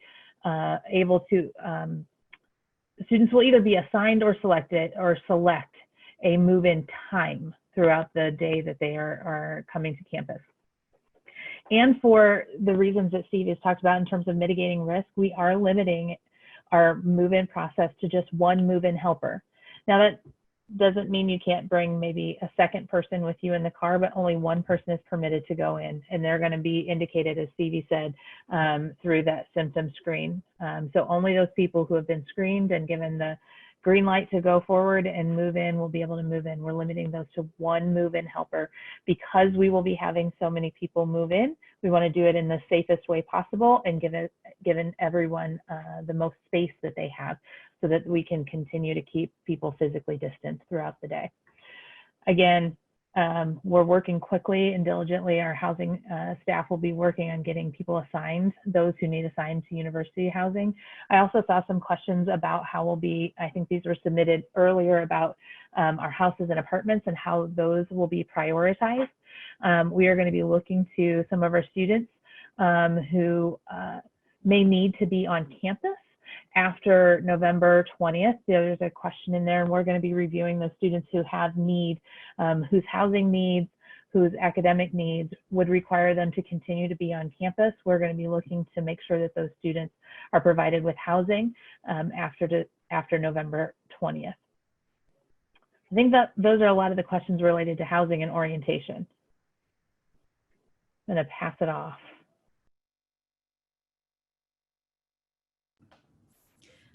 Speaker 4: students will either be assigned or select a move-in time throughout the day that they are coming to campus. And for the reasons that Steve has talked about in terms of mitigating risk, we are limiting our move-in process to just one move-in helper. Now that doesn't mean you can't bring maybe a second person with you in the car, but only one person is permitted to go in, and they're going to be indicated, as Stevie said, through that symptom screen. So only those people who have been screened and given the green light to go forward and move in will be able to move in. We're limiting those to one move-in helper. Because we will be having so many people move in, we want to do it in the safest way possible and given everyone the most space that they have, so that we can continue to keep people physically distant throughout the day. Again, we're working quickly and diligently. Our housing staff will be working on getting people assigned, those who need assigned to university housing. I also saw some questions about how we'll be, I think these were submitted earlier, about our houses and apartments and how those will be prioritized. We are going to be looking to some of our students who may need to be on campus after November 20th. There's a question in there, and we're going to be reviewing those students who have need, whose housing needs, whose academic needs would require them to continue to be on campus. We're going to be looking to make sure that those students are provided with housing after November 20th. I think that those are a lot of the questions related to housing and orientation. I'm going to pass it off.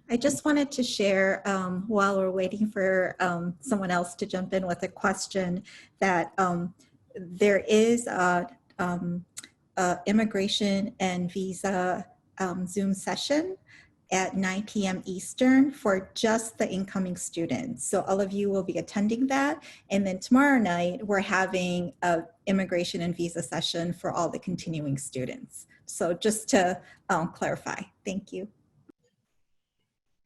Speaker 5: I just wanted to share, while we're waiting for someone else to jump in with a question, that there is a immigration and visa Zoom session at 9 p.m. Eastern for just the incoming students. So all of you will be attending that. And then tomorrow night, we're having an immigration and visa session for all the continuing students. So just to clarify, thank you.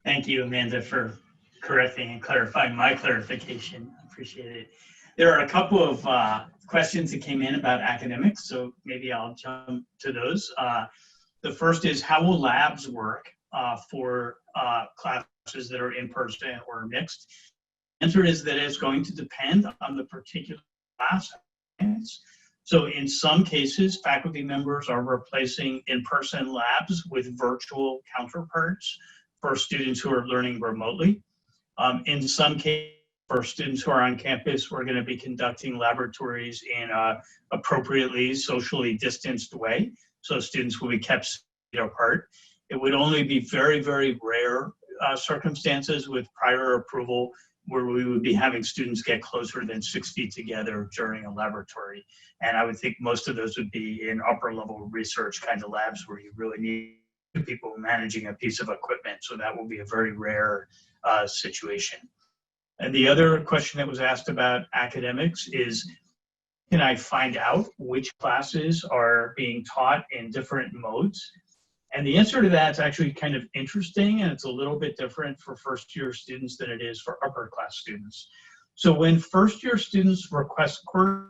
Speaker 1: Thank you, Amanda, for correcting and clarifying my clarification. I appreciate it. There are a couple of questions that came in about academics, so maybe I'll jump to those. The first is, how will labs work for classes that are in person or mixed? The answer is that it's going to depend on the particular class. So in some cases, faculty members are replacing in-person labs with virtual counterparts for students who are learning remotely. In some cases, for students who are on campus, we're going to be conducting laboratories in an appropriately socially distanced way, so students will be kept apart. It would only be very, very rare circumstances with prior approval where we would be having students get closer than 6 feet together during a laboratory. And I would think most of those would be in upper level research kind of labs where you really need people managing a piece of equipment. So that will be a very rare situation. And the other question that was asked about academics is, can I find out which classes are being taught in different modes? And the answer to that is actually kind of interesting, and it's a little bit different for first-year students than it is for upper-class students. So when first-year students request course,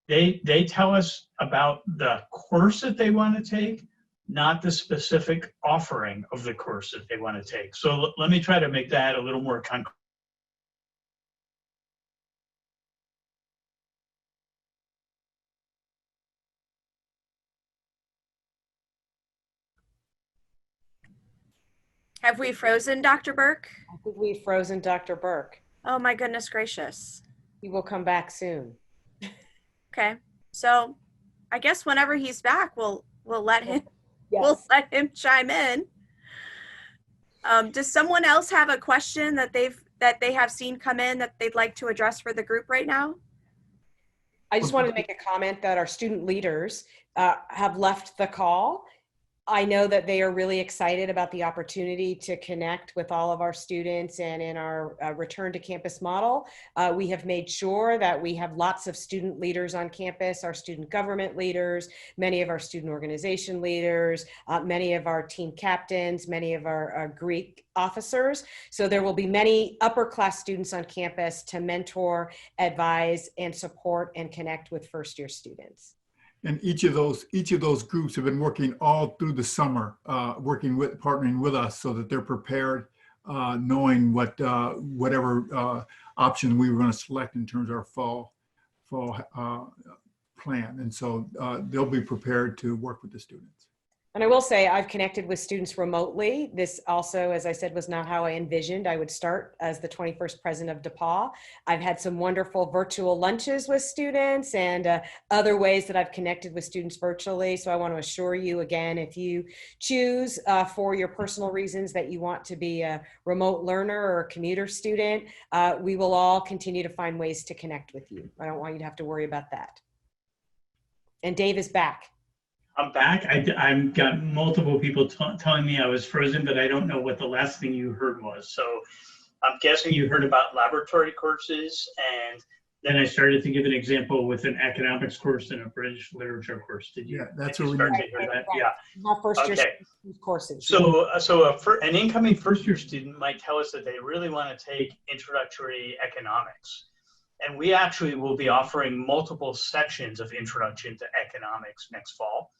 Speaker 1: they tell us about the course that they want to take, not the specific offering of the course that they want to take. So let me try to make that a little more concrete.
Speaker 3: Have we frozen Dr. Burke?
Speaker 2: I think we've frozen Dr. Burke.
Speaker 3: Oh my goodness gracious.
Speaker 2: He will come back soon.
Speaker 3: Okay, so I guess whenever he's back, we'll let him
Speaker 2: Yes.
Speaker 3: we'll let him chime in. Does someone else have a question that they have seen come in that they'd like to address for the group right now?
Speaker 2: I just wanted to make a comment that our student leaders have left the call. I know that they are really excited about the opportunity to connect with all of our students, and in our return to campus model, we have made sure that we have lots of student leaders on campus, our student government leaders, many of our student organization leaders, many of our team captains, many of our Greek officers. So there will be many upper class students on campus to mentor, advise, and support and connect with first year students.
Speaker 6: And each of those groups have been working all through the summer, partnering with us so that they're prepared, knowing whatever option we were going to select in terms of our fall plan. And so they'll be prepared to work with the students.
Speaker 2: And I will say I've connected with students remotely. This also, as I said, was not how I envisioned I would start as the 21st president of DePauw. I've had some wonderful virtual lunches with students and other ways that I've connected with students virtually. So I want to assure you again, if you choose for your personal reasons that you want to be a remote learner or a commuter student, we will all continue to find ways to connect with you. I don't want you to have to worry about that. And Dave is back.
Speaker 1: I'm back. I've got multiple people telling me I was frozen, but I don't know what the last thing you heard was. So I'm guessing you heard about laboratory courses, and then I started to give an example with an economics course and a British literature course. Did you?
Speaker 6: Yeah, that's
Speaker 1: did you
Speaker 6: what we
Speaker 1: start to hear that? Yeah.
Speaker 2: Not first year
Speaker 1: Okay.
Speaker 2: courses.
Speaker 1: So an incoming first year student might tell us that they really want to take introductory economics. And we actually will be offering multiple sections of introduction to economics next fall.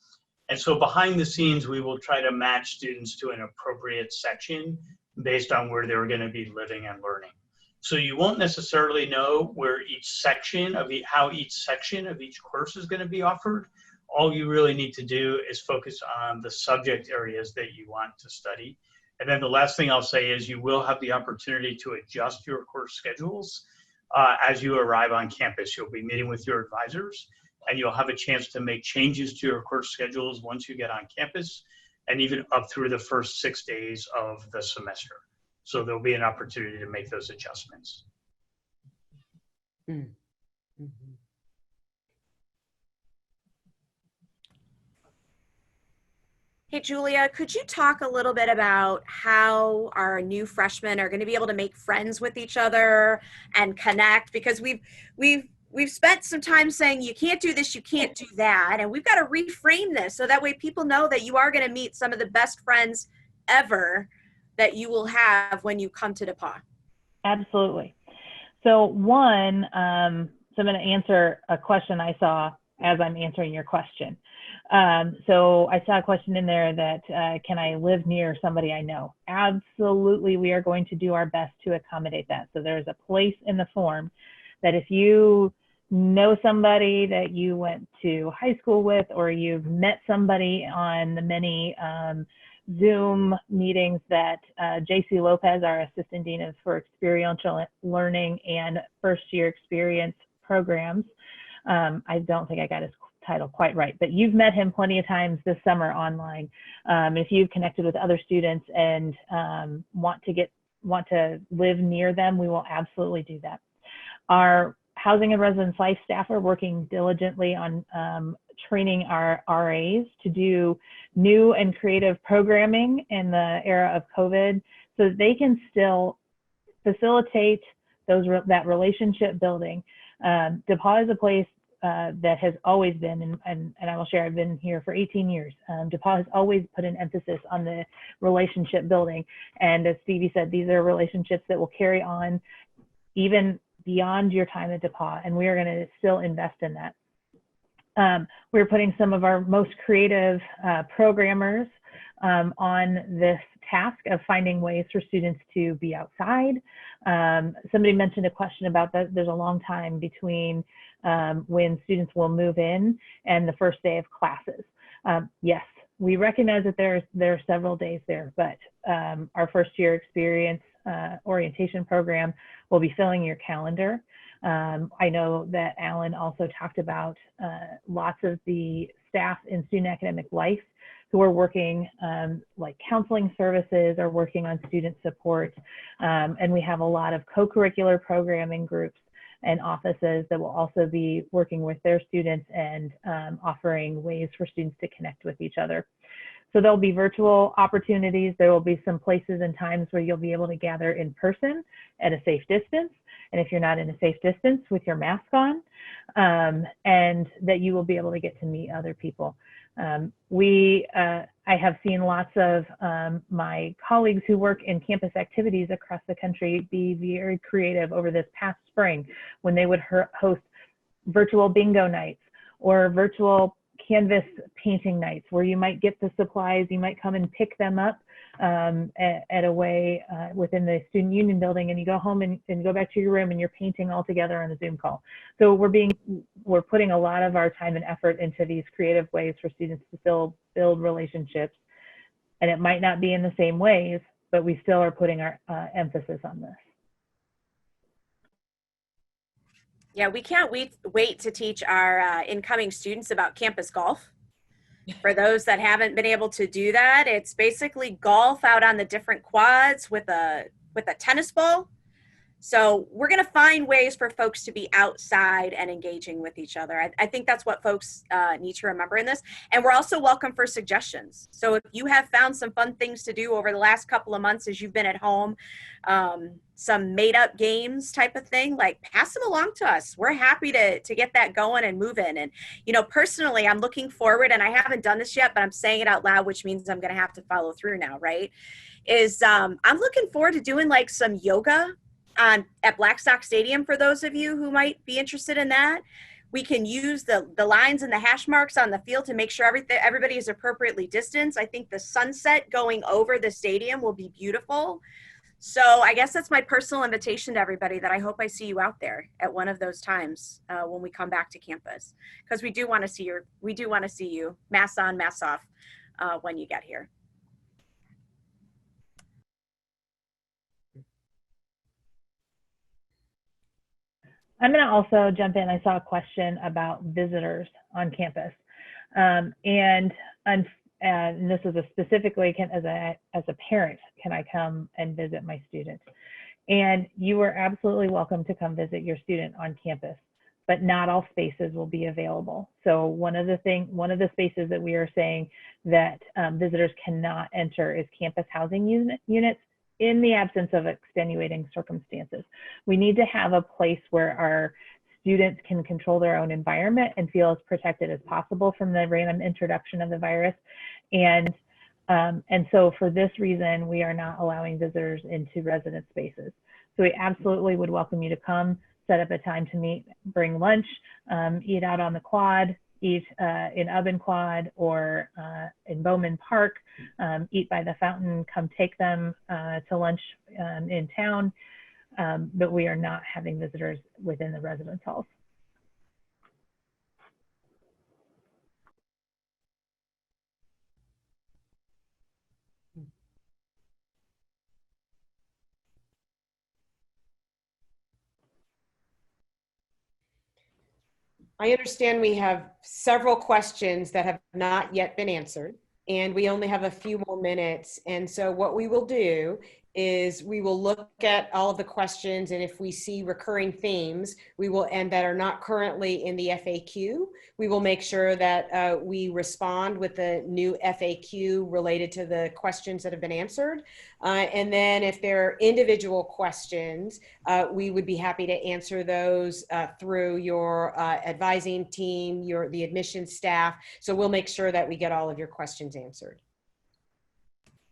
Speaker 1: And so behind the scenes, we will try to match students to an appropriate section based on where they're going to be living and learning. So you won't necessarily know where how each section of each course is going to be offered. All you really need to do is focus on the subject areas that you want to study. And then the last thing I'll say is you will have the opportunity to adjust your course schedules as you arrive on campus. You'll be meeting with your advisors, and you'll have a chance to make changes to your course schedules once you get on campus, and even up through the first 6 days of the semester. So there'll be an opportunity to make those adjustments.
Speaker 2: Mm-hmm.
Speaker 3: Hey, Julia, could you talk a little bit about how our new freshmen are going to be able to make friends with each other and connect? Because we've spent some time saying you can't do this, you can't do that, and we've got to reframe this so that way people know that you are going to meet some of the best friends ever that you will have when you come to DePauw.
Speaker 4: Absolutely. So one, so I'm going to answer a question I saw as I'm answering your question. So I saw a question in there that, can I live near somebody I know? Absolutely. We are going to do our best to accommodate that. So there's a place in the form that if you know somebody that you went to high school with, or you've met somebody on the many Zoom meetings that JC Lopez, our Assistant Dean for Experiential Learning and First Year Experience Programs, I don't think I got his title quite right, but you've met him plenty of times this summer online. If you've connected with other students and want to live near them, we will absolutely do that. Our Housing and Residence Life staff are working diligently on training our RAs to do new and creative programming in the era of COVID so that they can still facilitate that relationship building. DePauw is a place that has always been, and I will share, I've been here for 18 years. DePauw has always put an emphasis on the relationship building. And as Stevie said, these are relationships that will carry on even beyond your time at DePauw, and we are going to still invest in that. We're putting some of our most creative programmers on this task of finding ways for students to be outside. Somebody mentioned a question about that. There's a long time between when students will move in and the first day of classes. Yes, we recognize that there are several days there, but our first year experience orientation program will be filling your calendar. I know that Alan also talked about lots of the staff in student academic life who are working like counseling services or working on student support. And we have a lot of co-curricular programming groups and offices that will also be working with their students and offering ways for students to connect with each other. So there'll be virtual opportunities. There will be some places and times where you'll be able to gather in person at a safe distance. And if you're not in a safe distance, with your mask on, and that you will be able to get to meet other people. I have seen lots of my colleagues who work in campus activities across the country be very creative over this past spring when they would host virtual bingo nights or virtual canvas painting nights where you might get the supplies, you might come and pick them up at a way within the student union building, and you go home and go back to your room and you're painting all together on a Zoom call. So we're putting a lot of our time and effort into these creative ways for students to still build relationships. And it might not be in the same ways, but we still are putting our emphasis on this.
Speaker 3: Yeah, we can't wait to teach our incoming students about campus golf. For those that haven't been able to do that, it's basically golf out on the different quads with a tennis ball. So we're going to find ways for folks to be outside and engaging with each other. I think that's what folks need to remember in this. And we're also welcome for suggestions. So if you have found some fun things to do over the last couple of months as you've been at home, some made up games type of thing, like pass them along to us. We're happy to get that going and moving. And, you know, personally, I'm looking forward, and I haven't done this yet, but I'm saying it out loud, which means I'm going to have to follow through now, right? I'm looking forward to doing like some yoga at Blackstock Stadium for those of you who might be interested in that. We can use the lines and the hash marks on the field to make sure everybody is appropriately distanced. I think the sunset going over the stadium will be beautiful. So I guess that's my personal invitation to everybody, that I hope I see you out there at one of those times when we come back to campus, because we do want to see you mask on, mask off when you get here.
Speaker 4: I'm going to also jump in. I saw a question about visitors on campus. And this is specifically, as a parent, can I come and visit my student? And you are absolutely welcome to come visit your student on campus, but not all spaces will be available. So one of the spaces that we are saying that visitors cannot enter is campus housing units, in the absence of extenuating circumstances. We need to have a place where our students can control their own environment and feel as protected as possible from the random introduction of the virus. And so for this reason, we are not allowing visitors into resident spaces. So we absolutely would welcome you to come, set up a time to meet, bring lunch, eat out on the quad, eat in Ubben Quad or in Bowman Park, eat by the fountain, come take them to lunch in town, but we are not having visitors within the residence halls.
Speaker 2: I understand we have several questions that have not yet been answered, and we only have a few more minutes. And so what we will do is we will look at all of the questions, and if we see recurring themes, and that are not currently in the FAQ, we will make sure that we respond with a new FAQ related to the questions that have been answered. And then if there are individual questions, we would be happy to answer those through your advising team, the admissions staff. So we'll make sure that we get all of your questions answered.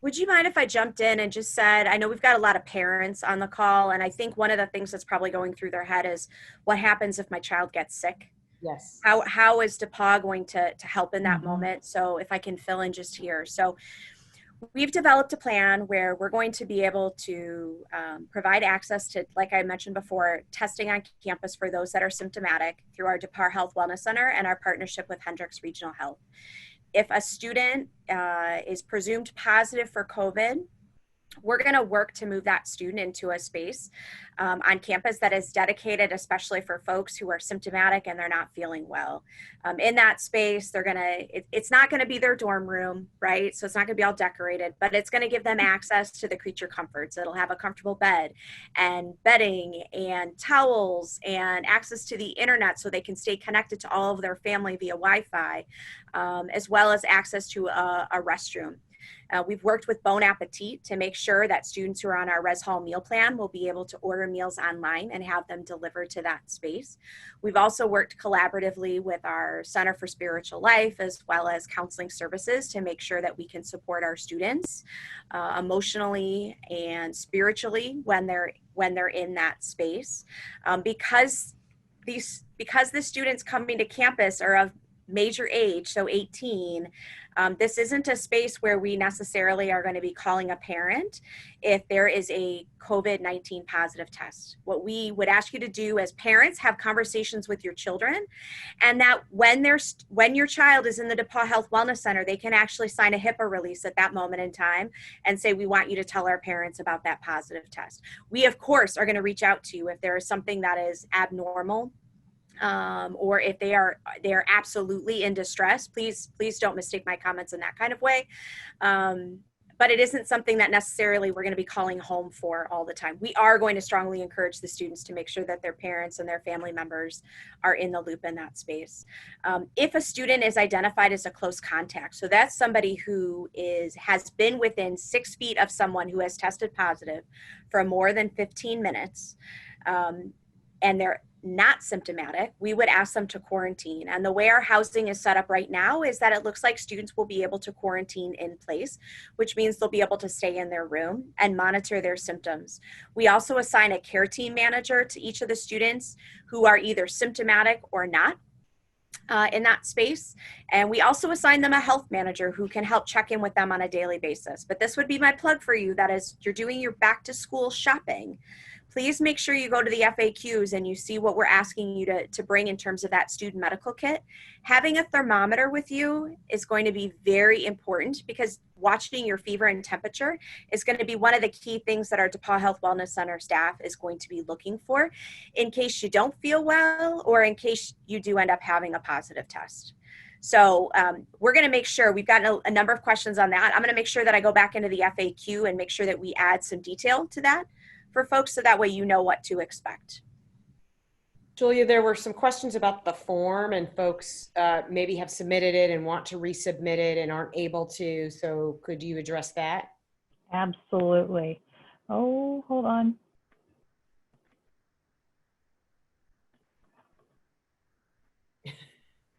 Speaker 3: Would you mind if I jumped in and just said, I know we've got a lot of parents on the call, and I think one of the things that's probably going through their head is, what happens if my child gets sick?
Speaker 2: Yes.
Speaker 3: How is DePauw going to help in that moment? So if I can fill in just here. So we've developed a plan where we're going to be able to provide access to, like I mentioned before, testing on campus for those that are symptomatic through our DePauw Health Wellness Center and our partnership with Hendricks Regional Health. If a student is presumed positive for COVID, we're going to work to move that student into a space on campus that is dedicated especially for folks who are symptomatic and they're not feeling well. In that space, it's not going to be their dorm room, right? So it's not going to be all decorated, but it's going to give them access to the creature comforts. It'll have a comfortable bed and bedding and towels and access to the internet so they can stay connected to all of their family via Wi-Fi, as well as access to a restroom. We've worked with Bon Appetit to make sure that students who are on our Res Hall meal plan will be able to order meals online and have them delivered to that space. We've also worked collaboratively with our Center for Spiritual Life as well as counseling services to make sure that we can support our students emotionally and spiritually when they're in that space. Because the students coming to campus are of major age, so 18, this isn't a space where we necessarily are going to be calling a parent if there is a COVID-19 positive test. What we would ask you to do as parents, have conversations with your children, and that when your child is in the DePauw Health Wellness Center, they can actually sign a HIPAA release at that moment in time and say, we want you to tell our parents about that positive test. We, of course, are going to reach out to you if there is something that is abnormal, or if they are absolutely in distress. Please don't mistake my comments in that kind of way. But it isn't something that necessarily we're going to be calling home for all the time. We are going to strongly encourage the students to make sure that their parents and their family members are in the loop in that space. If a student is identified as a close contact, so that's somebody who has been within 6 feet of someone who has tested positive for more than 15 minutes, and they're not symptomatic, we would ask them to quarantine. And the way our housing is set up right now is that it looks like students will be able to quarantine in place, which means they'll be able to stay in their room and monitor their symptoms. We also assign a care team manager to each of the students who are either symptomatic or not in that space. And we also assign them a health manager who can help check in with them on a daily basis. But this would be my plug for you, that is, you're doing your back to school shopping, please make sure you go to the FAQs and you see what we're asking you to bring in terms of that student medical kit. Having a thermometer with you is going to be very important, because watching your fever and temperature is going to be one of the key things that our DePauw Health Wellness Center staff is going to be looking for in case you don't feel well or in case you do end up having a positive test. So we're going to make sure, we've got a number of questions on that. I'm going to make sure that I go back into the FAQ and make sure that we add some detail to that for folks, so that way you know what to expect.
Speaker 2: Julia, there were some questions about the form, and folks maybe have submitted it and want to resubmit it and aren't able to. So could you address that?
Speaker 4: Absolutely. Oh, hold on.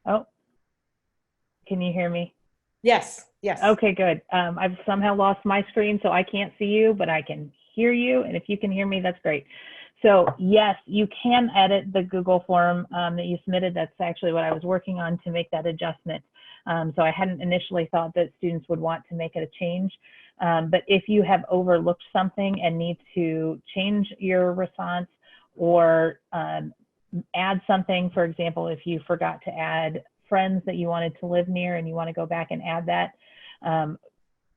Speaker 4: Oh, can you hear me?
Speaker 2: Yes, yes.
Speaker 4: Okay, good. I've somehow lost my screen, so I can't see you, but I can hear you. And if you can hear me, that's great. So yes, you can edit the Google form that you submitted. That's actually what I was working on to make that adjustment. So I hadn't initially thought that students would want to make it a change. But if you have overlooked something and need to change your response or add something, for example, if you forgot to add friends that you wanted to live near and you want to go back and add that,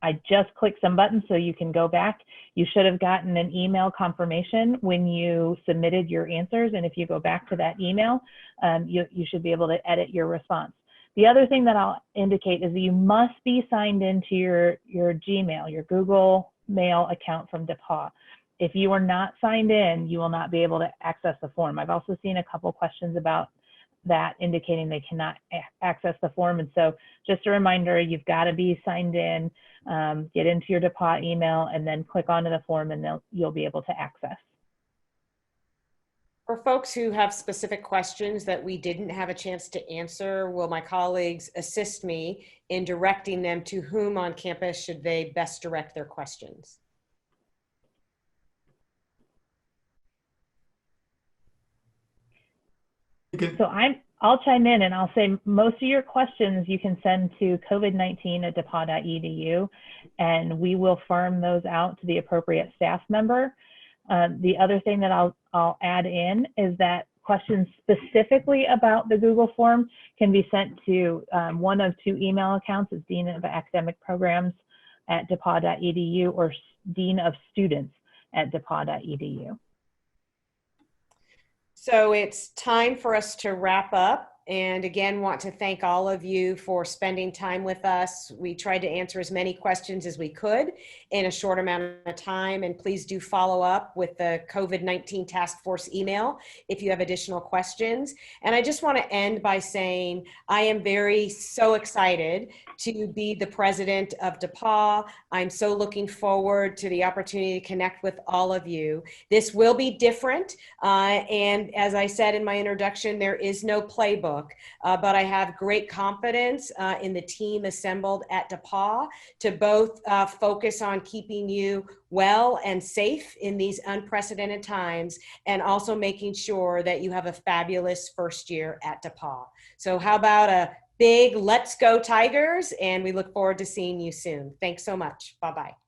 Speaker 4: I just clicked some buttons so you can go back. You should have gotten an email confirmation when you submitted your answers. And if you go back to that email, you should be able to edit your response. The other thing that I'll indicate is that you must be signed into your Gmail, your Google mail account from DePauw. If you are not signed in, you will not be able to access the form. I've also seen a couple questions about that indicating they cannot access the form. And so just a reminder, you've got to be signed in, get into your DePauw email, and then click onto the form, and you'll be able to access.
Speaker 2: For folks who have specific questions that we didn't have a chance to answer, will my colleagues assist me in directing them to whom on campus should they best direct their questions?
Speaker 4: So I'll chime in and I'll say most of your questions you can send to covid19@depauw.edu, and we will farm those out to the appropriate staff member. The other thing that I'll add in is that questions specifically about the Google form can be sent to one of two email accounts. It's Dean of Academic Programs at depauw.edu or Dean of Students at depauw.edu.
Speaker 2: So it's time for us to wrap up. And again, want to thank all of you for spending time with us. We tried to answer as many questions as we could in a short amount of time. And please do follow up with the COVID-19 Task Force email if you have additional questions. And I just want to end by saying I am so excited to be the president of DePauw. I'm so looking forward to the opportunity to connect with all of you. This will be different. And as I said in my introduction, there is no playbook. But I have great confidence in the team assembled at DePauw to both focus on keeping you well and safe in these unprecedented times, and also making sure that you have a fabulous first year at DePauw. So how about a big let's go Tigers, and we look forward to seeing you soon. Thanks so much. Bye-bye.